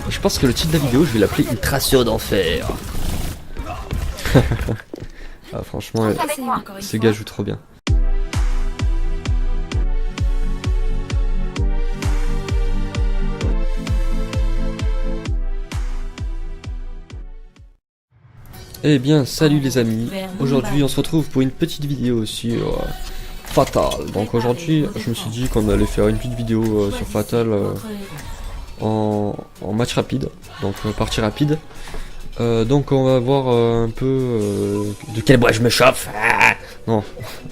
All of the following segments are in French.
Je pense que le titre de la vidéo, je vais l'appeler une traceur d'enfer. Ah, franchement, ce gars joue trop bien. Eh bien, salut les amis. Aujourd'hui, on se retrouve pour une petite vidéo sur Fatal. Donc aujourd'hui, je me suis dit qu'on allait faire une petite vidéo sur Fatal en match rapide, donc partie rapide. Donc on va voir un peu de quel bois je me chauffe. Ah non,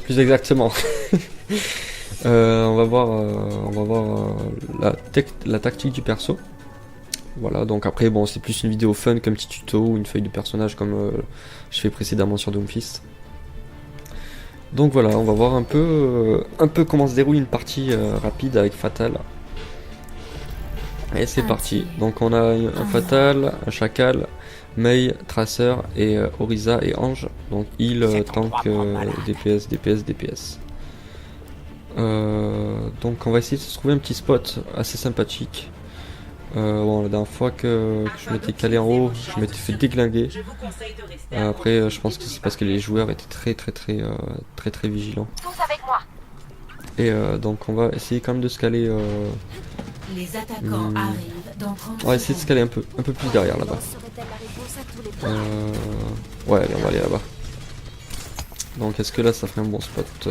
plus exactement. On va voir la tactique du perso. Voilà, donc après bon, c'est plus une vidéo fun comme petit tuto ou une feuille de personnage comme je fais précédemment sur Doomfist. Donc voilà, on va voir un peu comment se déroule une partie rapide avec Fatal. Et c'est parti. Donc on a un Fatal, un Chacal, Mei, Tracer et Orisa et Ange. Donc heal, tank, DPS, DPS, DPS. Donc on va essayer de se trouver un petit spot assez sympathique. Bon, la dernière fois que je m'étais calé en haut, je m'étais fait déglinguer. Après, je pense que c'est parce que les joueurs étaient très vigilants. Et donc on va essayer quand même de se caler. Les attaquants arrivent. On va essayer de se caler un peu plus derrière là-bas. Ouais, allez, on va aller là-bas. Donc est-ce que là ça ferait un bon spot?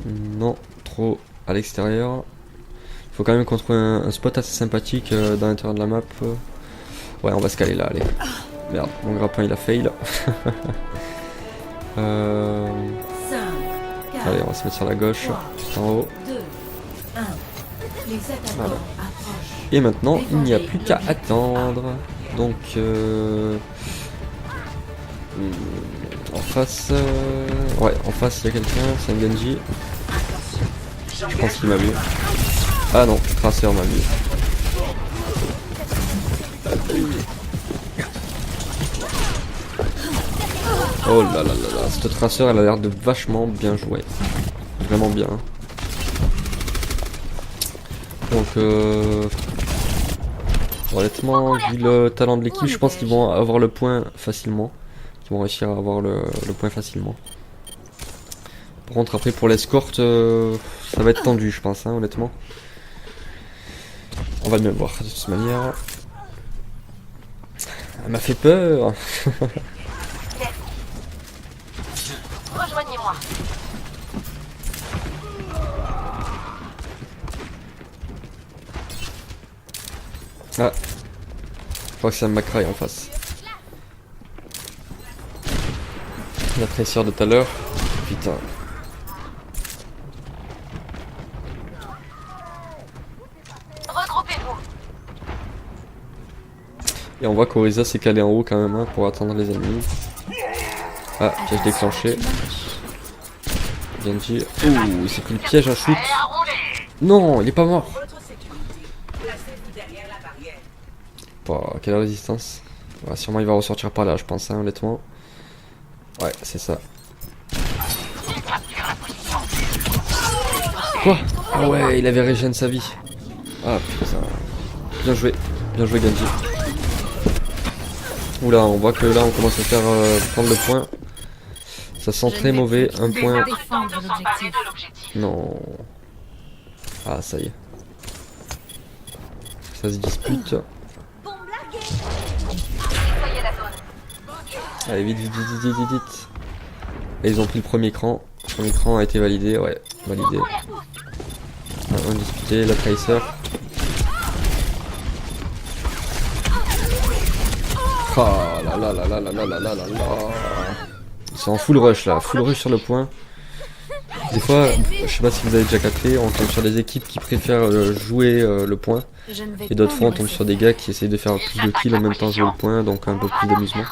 Non, trop à l'extérieur. Faut quand même qu'on trouve un spot assez sympathique dans l'intérieur de la map. Ouais, on va se caler là, allez. Merde, mon grappin il a fail. Allez, on va se mettre sur la gauche, tout en haut. Voilà. Et maintenant, il n'y a plus qu'à attendre. Donc, en face, ouais, en face il y a quelqu'un, c'est un Genji. Je pense qu'il m'a vu. Ah non, Tracer m'a vu. Oh là là là là, cette Tracer elle a l'air de vachement bien jouer. Vraiment bien. Donc honnêtement, vu le talent de l'équipe, je pense qu'ils vont avoir le point facilement. Ils vont réussir à avoir le point facilement. Par contre après pour l'escorte, ça va être tendu je pense, hein, honnêtement. On va bien le voir de toute manière. Elle m'a fait peur. Rejoignez-moi. Ah, je crois que c'est un Macrae en face. La tresseur de tout à l'heure. Putain. Regroupez-vous. Et on voit qu'Orisa s'est calé en haut quand même hein, pour attendre les ennemis. Ah, piège déclenché. Genji. Ouh, il s'est pris le piège à shoot. Non, il est pas mort. Bah, quelle résistance. Ouais, sûrement il va ressortir par là, je pense, hein, honnêtement. Ouais, c'est ça. Quoi? Ah ouais, il avait régène sa vie. Ah putain. Bien joué Genji. Oula, on voit que là on commence à faire prendre le point. Ça sent très mauvais, un point. Non. Ah ça y est. Ça se dispute. Allez vite. Et ils ont pris le premier cran. Le premier cran a été validé, ouais, validé. On disputé, la Tracer. Ah là là là là là là là là là là. Ils sont en full rush là, full rush sur le point. Des fois, je sais pas si vous avez déjà capté, on tombe sur des équipes qui préfèrent jouer le point. Et d'autres fois on tombe sur des gars qui essayent de faire plus de kills en même temps jouer le point, donc un peu plus d'amusement.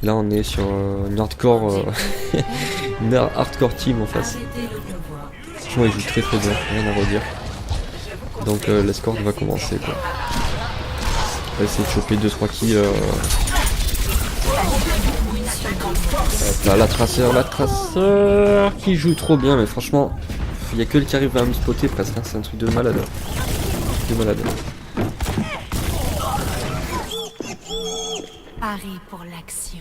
Là on est sur une hardcore une hardcore team en face. Franchement ils jouent très bien, rien à redire. Donc l'escorte va commencer quoi. On va essayer de choper 2-3 kills. Là, la Tracer qui joue trop bien, mais franchement, il y a que elle qui arrive à me spotter presque, hein, c'est un truc de malade. Harry pour l'action.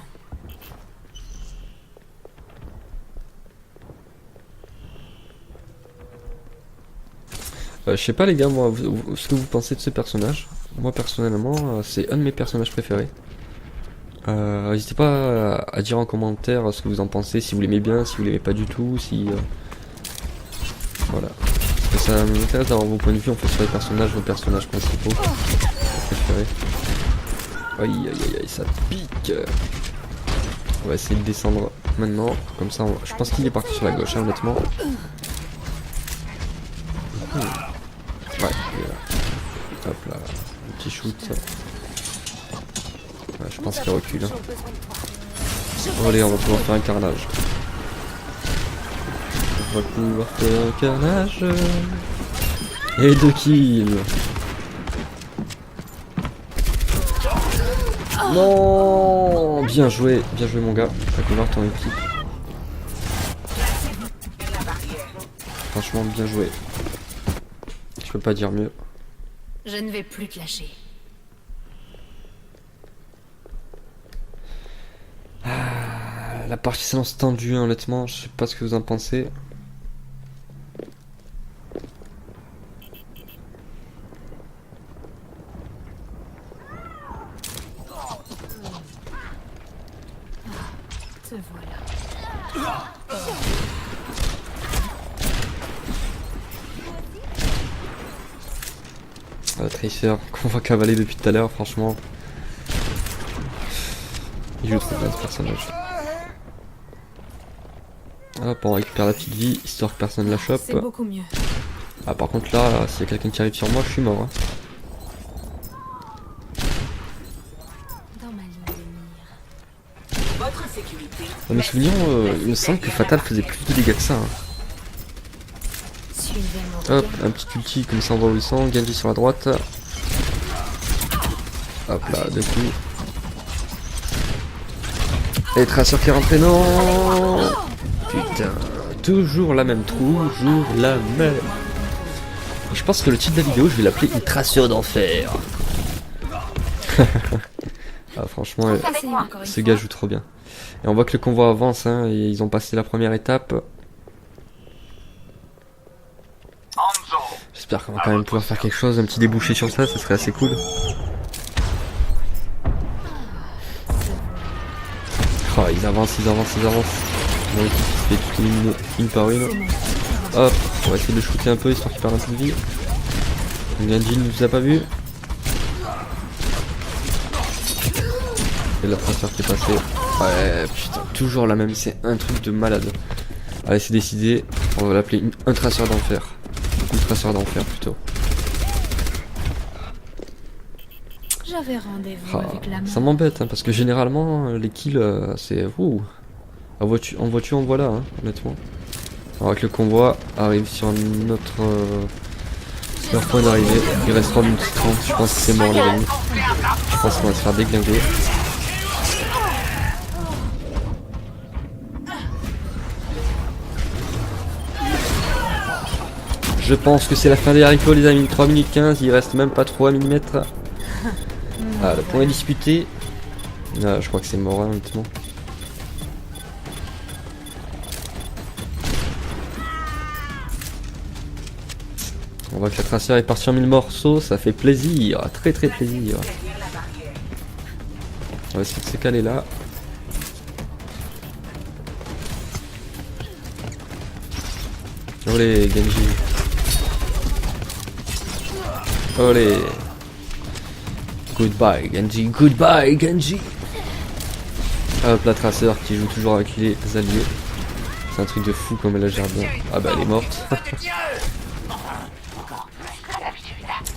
Je sais pas les gars, moi, ce que vous pensez de ce personnage. Moi personnellement, c'est un de mes personnages préférés. N'hésitez pas à dire en commentaire ce que vous en pensez, si vous l'aimez bien, si vous l'aimez pas du tout, si... Voilà. Parce que ça m'intéresse d'avoir vos points de vue en fait sur les personnages, vos personnages principaux préférés. Aïe aïe aïe aïe, ça pique. On va essayer de descendre maintenant, comme ça je pense qu'il est parti sur la gauche, hein, honnêtement. Ouais, il est là. Hop là, un petit shoot. Ouais, je pense qu'il recule. Hein. Oh, allez, on va pouvoir faire un carnage. On va pouvoir faire un carnage. Et 2 kills. Non, bien joué mon gars. T'as couvert ton équipe. Franchement, bien joué. Je peux pas dire mieux. Je ne vais plus te lâcher. La partie s'annonce tendue, hein, honnêtement. Je sais pas ce que vous en pensez. Te voilà. Tracer, qu'on va cavaler depuis tout à l'heure, franchement. Il joue trop bien ce personnage. Hop, on récupère la petite vie, histoire que personne la chope. C'est beaucoup mieux. Ah, par contre là, s'il y a quelqu'un qui arrive sur moi, je suis mort. Hein. Dans ma ligne de mire. Votre sécurité. Dans mes souvenirs, il me semble que Fatal faisait plus de dégâts que ça. Hein. Suivez-moi. Hop, un petit ulti comme ça on voit où ils sont, Genji sur la droite. Hop là, deux coups. Et Tracer qui est rentré, non. Putain, toujours la même, toujours la même. Et je pense que le titre de la vidéo, je vais l'appeler une Tracer d'enfer. Ah franchement, Essayez encore une ce fois. gars joue trop bien. Et on voit que le convoi avance, hein, et ils ont passé la première étape. J'espère qu'on va quand même pouvoir faire quelque chose, un petit débouché sur ça, ça serait assez cool. Oh, ils avancent. Mon équipe se fait tout éliminer une par une. Hop, on va essayer de le shooter un peu histoire qu'il perde un peu de vie. Genji ne nous a pas vu. Et la Tracer qui est passée. Ouais, putain, toujours la même, c'est un truc de malade. Allez, c'est décidé, on va l'appeler un Tracer d'enfer. Une Tracer d'enfer plutôt. J'avais rendez-vous Ah, avec la ça mort. m'embête, hein, parce que généralement, les kills, c'est... Ouh. En voiture, en voilà, hein, honnêtement. Alors que le convoi arrive sur notre... leur point d'arrivée. Il reste 3 minutes 30, je pense que c'est mort les amis. Je pense qu'on va se faire déglinguer. Je pense que c'est la fin des haricots les amis, 3 minutes 15, il reste même pas 3 mm. Ah, le point est disputé. Ah, je crois que c'est mort hein, honnêtement. On voit que la Tracer est partie en 1000 morceaux, ça fait plaisir, très plaisir. On va essayer de se caler là. Olé Genji. Olé. Goodbye Genji, goodbye Genji. Hop la Tracer qui joue toujours avec les alliés. C'est un truc de fou comme elle la gère bien. Ah bah elle est morte.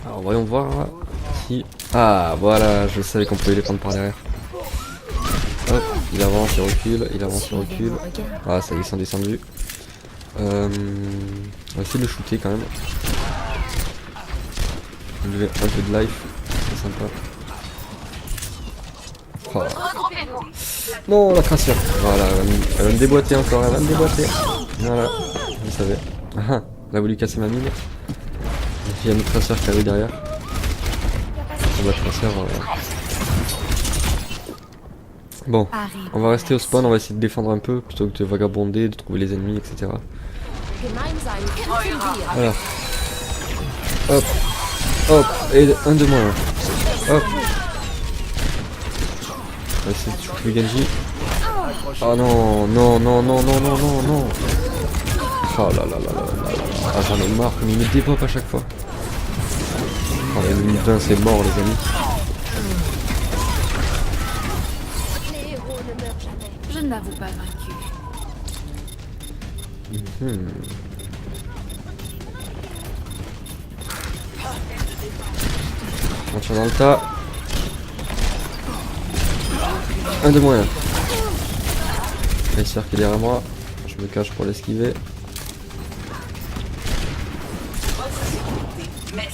Alors voyons voir si... Ah voilà, je savais qu'on pouvait les prendre par derrière. Hop, il avance, il recule, il avance, il recule. Ah ça y est, ils sont descendus. On va essayer de le shooter quand même. Enlever un peu de life, c'est sympa. Oh. Non, la Tracer. Voilà, elle va me déboîter encore, elle va me déboîter. Voilà, je savais. Ah, elle a voulu casser ma mine. Il y a notre Tracer qui arrive derrière. On va Tracer Bon, Harry on va rester au Potter. spawn, on va essayer de défendre un peu plutôt que de vagabonder, de trouver les ennemis, etc. Voilà. Hop, hop, et un de moins. Hop. On va essayer de choper Genji. Oh non, non, non, non, non, non, non, non. Oh là là là là là là. Ah, j'en ai marre comme il me dépop à chaque fois. Oh, la minute 20, c'est mort, les amis. Je ne l'avoue pas vaincu. On tire dans le tas. Un de moins. Racer qui est derrière moi. Je me cache pour l'esquiver.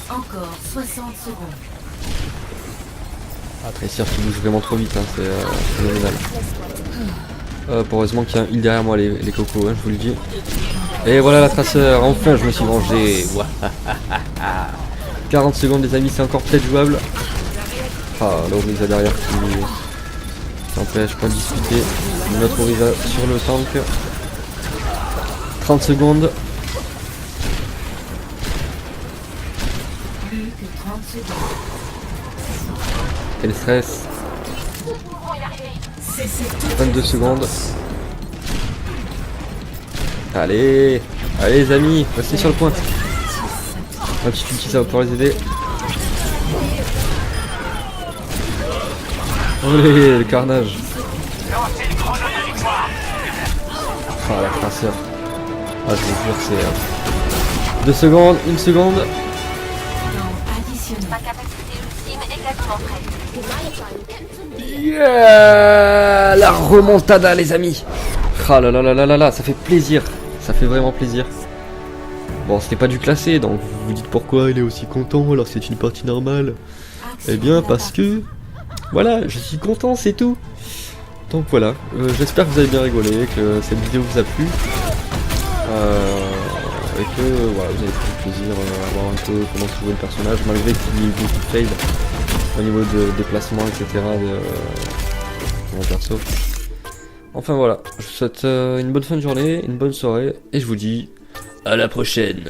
Encore 60 secondes. Ah, Tracer qui bouge vraiment trop vite, hein, c'est phénoménal. Heureusement qu'il y a un heal derrière moi, les cocos, hein, je vous le dis. Et voilà la Tracer, enfin je me suis vengé. 40 secondes les amis, c'est encore peut-être jouable. Ah, l'Oriza derrière qui empêche pas de discuter. Notre Oriza sur le tank. 30 secondes. Plus que 30 secondes. Et le stress. 22 secondes. Allez, allez les amis, restez sur le point. Un petit ulti, ça va pouvoir les aider. Allez, le carnage. Ah, la crasseur. Ah, je vous jure, c'est... 2 secondes, 1 seconde. Temps additionnel. Ma capacité ultime également prête. Yeah, la remontada les amis. Ah là là là là là là, ça fait plaisir. Ça fait vraiment plaisir. Bon, c'était pas du classé, donc vous vous dites pourquoi il est aussi content alors c'est une partie normale. Eh bien parce que... Voilà, je suis content, c'est tout. Donc voilà, j'espère que vous avez bien rigolé, que cette vidéo vous a plu. Et que voilà, vous avez pris plaisir à voir un peu comment se jouer le personnage, malgré qu'il y ait eu beaucoup de fails au niveau de déplacement, etc. de mon perso. Enfin voilà, je vous souhaite une bonne fin de journée, une bonne soirée, et je vous dis à la prochaine.